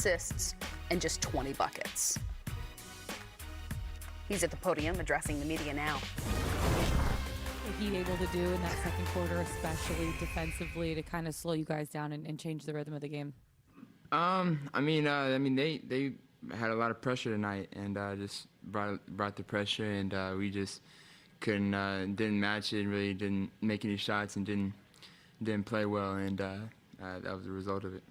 assists, and just 20 buckets. He's at the podium addressing the media now. What he able to do in that second quarter, especially defensively, to kind of slow you guys down and change the rhythm of the game? They had a lot of pressure tonight, and just brought the pressure, and we just didn't match it, and really didn't make any shots, and didn't play well, and that was the result of it.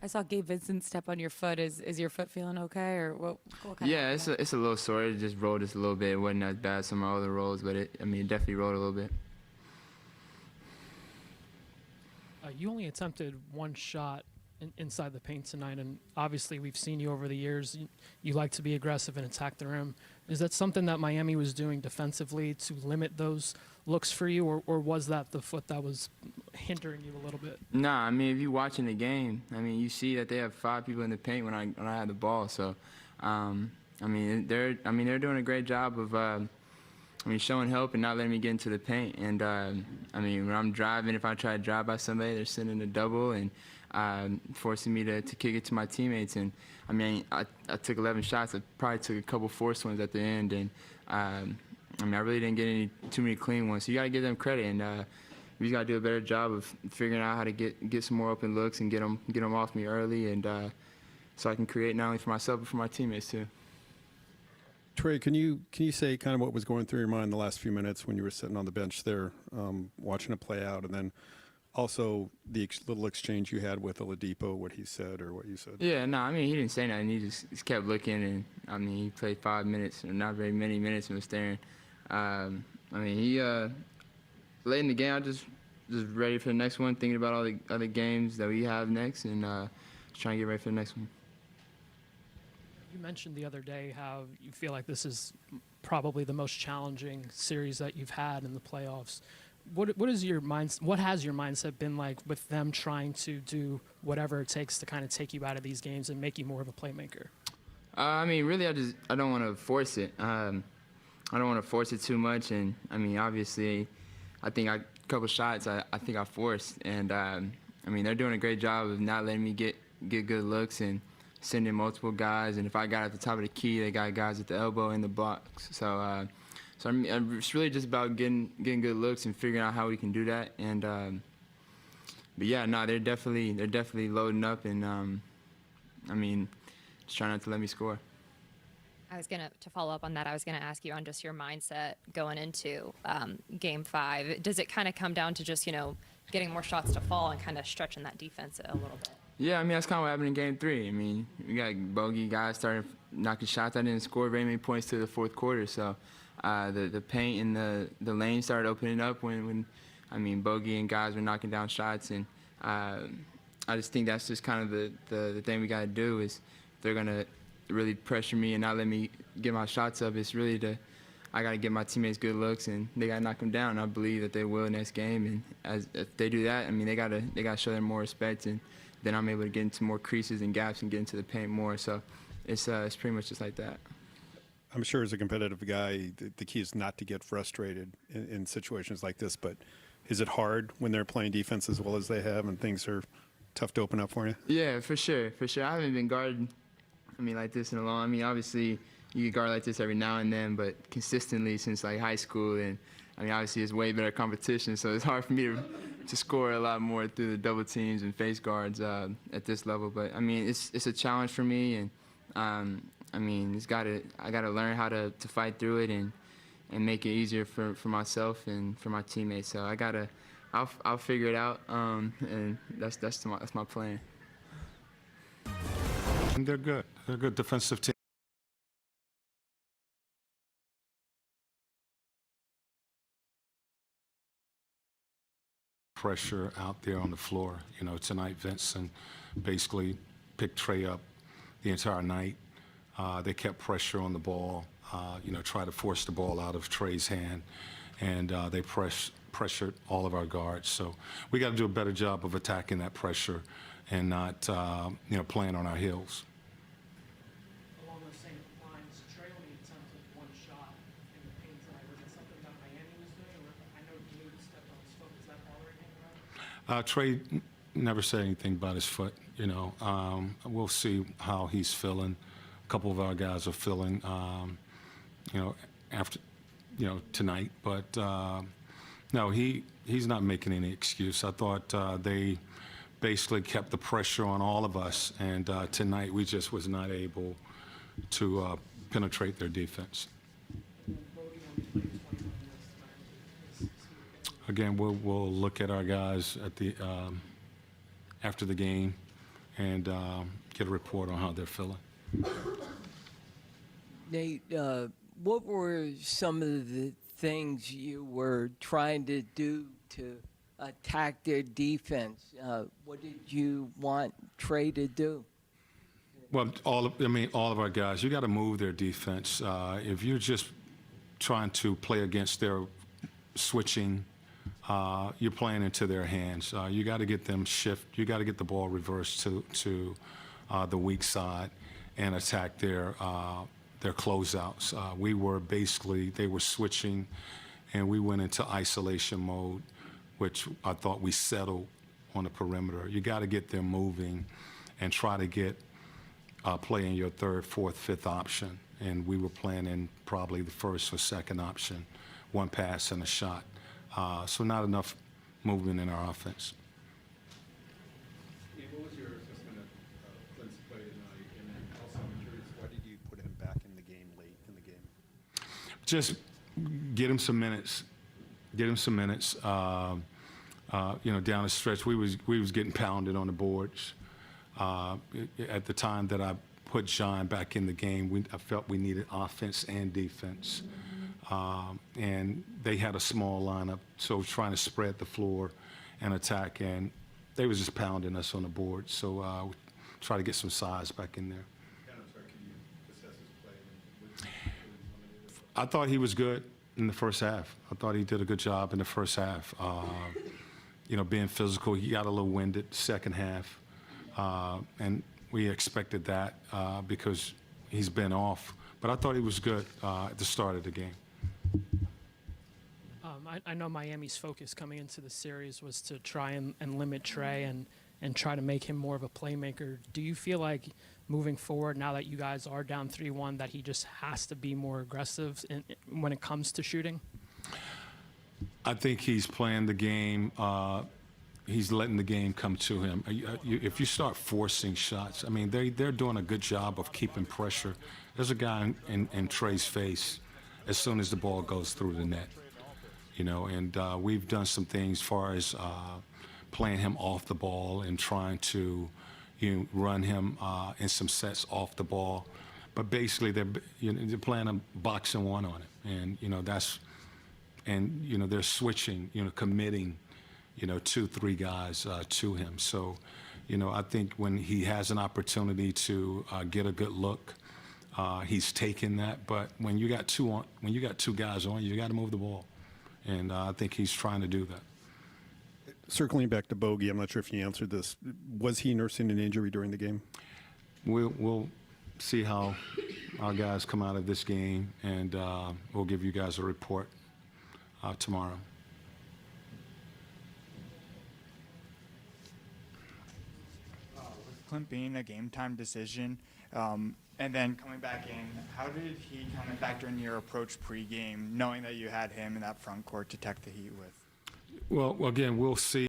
I saw Gabe Vincent step on your foot. Is your foot feeling okay, or what kind Yeah, of it's a little sore. It just rolled just a little bit. It wasn't as bad as some of my other rolls, but it definitely rolled a little bit. You only attempted one shot inside the paint tonight, and obviously we've seen you over the years. You like to be aggressive and attack the rim. Is that something that Miami was doing defensively to limit those looks for you, or was that the foot that was hindering you a little bit? Nah, if you're watching the game, you see that they have 5 people in the paint when I had the ball. So, they're doing a great job of showing help and not letting me get into the paint. And when I'm driving, if I try to drive by somebody, they're sending a double and forcing me to kick it to my teammates. And I took 11 shots. I probably took a couple forced ones at the end, and I really didn't get too many clean ones. So you got to give them credit, and we just got to do a better job of figuring out how to get some more open looks and get them off me early, and so I can create not only for myself but for my teammates too. Trae, can you say kind of what was going through your mind the last few minutes when you were sitting on the bench there, watching it play out, and then also the little exchange you had with Oladipo, what he said or what you said? Yeah, no, he didn't say nothing. He just kept looking, and he played 5 minutes, or not very many minutes, and was staring. He late in the game, I just ready for the next one, thinking about all the other games that we have next, and just trying to get ready for the next one. You mentioned the other day how you feel like this is probably the most challenging series that you've had in the playoffs. What has your mindset been like with them trying to do whatever it takes to kind of take you out of these games and make you more of a playmaker? Really, I don't want to force it. I don't want to force it too much, and obviously, I think a couple shots I think I forced, and they're doing a great job of not letting me get good looks and sending multiple guys, and if I got at the top of the key, they got guys at the elbow in the blocks. So it's really just about getting good looks and figuring out how we can do that. And but yeah, no, they're definitely loading up, and just trying not to let me score. To follow up on that, I was gonna ask you on just your mindset going into Game 5. Does it kind of come down to just getting more shots to fall and kind of stretching that defense a little bit? Yeah, that's kind of what happened in Game 3. We got bogey guys started knocking shots. I didn't score very many points to the fourth quarter, so the paint and the lane started opening up when bogey and guys were knocking down shots, and I just think that's just kind of the thing we got to do is if they're gonna really pressure me and not let me get my shots up. It's really I got to get my teammates good looks, and they got to knock them down. I believe that they will next game, and if they do that, they got to show them more respect, and then I'm able to get into more creases and gaps and get into the paint more. So it's pretty much just like that. I'm sure as a competitive guy, the key is not to get frustrated in situations like this, but is it hard when they're playing defense as well as they have and things are tough to open up for you? Yeah, for sure. I haven't been guarded like this in a long. Obviously you get guard like this every now and then, but consistently since like high school, and obviously it's way better competition, so it's hard for me to score a lot more through the double teams and face guards at this level. But it's a challenge for me, and I gotta learn how to fight through it and make it easier for myself and for my teammates. So I'll figure it out, and that's my plan. And they're good. They're a good defensive team. Pressure out there on the floor. Tonight Vincent basically picked Trae up the entire night. They kept pressure on the ball, try to force the ball out of Trae's hand, and they pressured all of our guards. So we got to do a better job of attacking that pressure and not, playing on our heels. Along those same lines, Trae only attempted one shot in the paint tonight. Was it something that Miami was doing, or I know Gabe stepped on his foot? Is that bothering him? Trae never said anything about his foot. You know, we'll see how he's feeling. A couple of our guys are feeling, you know, after, you know, tonight. But no, he's not making any excuse. I thought they basically kept the pressure on all of us, and tonight we just was not able to penetrate their defense. Again, we'll look at our guys at the after the game and get a report on how they're feeling. Nate, what were some of the things you were trying to do to attack their defense? What did you want Trae to do? Well, all of our guys, you got to move their defense. If you're just trying to play against their switching, you're playing into their hands. You got to get them shift. You got to get the ball reversed to the weak side and attack their closeouts. They were switching, and we went into isolation mode, which I thought we settled on the perimeter. You got to get them moving and try to get play in your third, fourth, fifth option. And we were playing in probably the first or second option, one pass and a shot. So not enough movement in our offense. What was your assessment of Clint's play tonight? And then also, I'm curious, why did you put him back in the game late in the game? Just get him some minutes. Get him some minutes. You know, down the stretch, we was getting pounded on the boards. At the time that I put John back in the game, I felt we needed offense and defense. And they had a small lineup, so trying to spread the floor and attack, and they was just pounding us on the board. So we try to get some size back in there. I thought he was good in the first half. I thought he did a good job in the first half. You know, being physical, he got a little winded second half, and we expected that because he's been off. But I thought he was good at the start of the game. I know Miami's focus coming into the series was to try and limit Trae and try to make him more of a playmaker. Do you feel like moving forward, now that you guys are down 3-1, that he just has to be more aggressive when it comes to shooting? I think he's playing the game. He's letting the game come to him. If you start forcing shots, I mean, they're doing a good job of keeping pressure. There's a guy in Trae's face as soon as the ball goes through the net, you know, and we've done some things as far as playing him off the ball and trying to, you know, run him in some sets off the ball. But basically, they're playing a boxing one on it, and you know they're switching, you know, committing, you know, 2-3 guys to him. So, you know, I think when he has an opportunity to get a good look, he's taking that. But when you got two guys on, you got to move the ball, and I think he's trying to do that. Circling back to Bogey, I'm not sure if you answered this. Was he nursing an injury during the game? We'll see how our guys come out of this game, and we'll give you guys a report tomorrow. With Clint being a game-time decision, and then coming back in, how did he kind of factor in your approach pregame, knowing that you had him in that front court to tech the Heat with? Well, again, we'll see.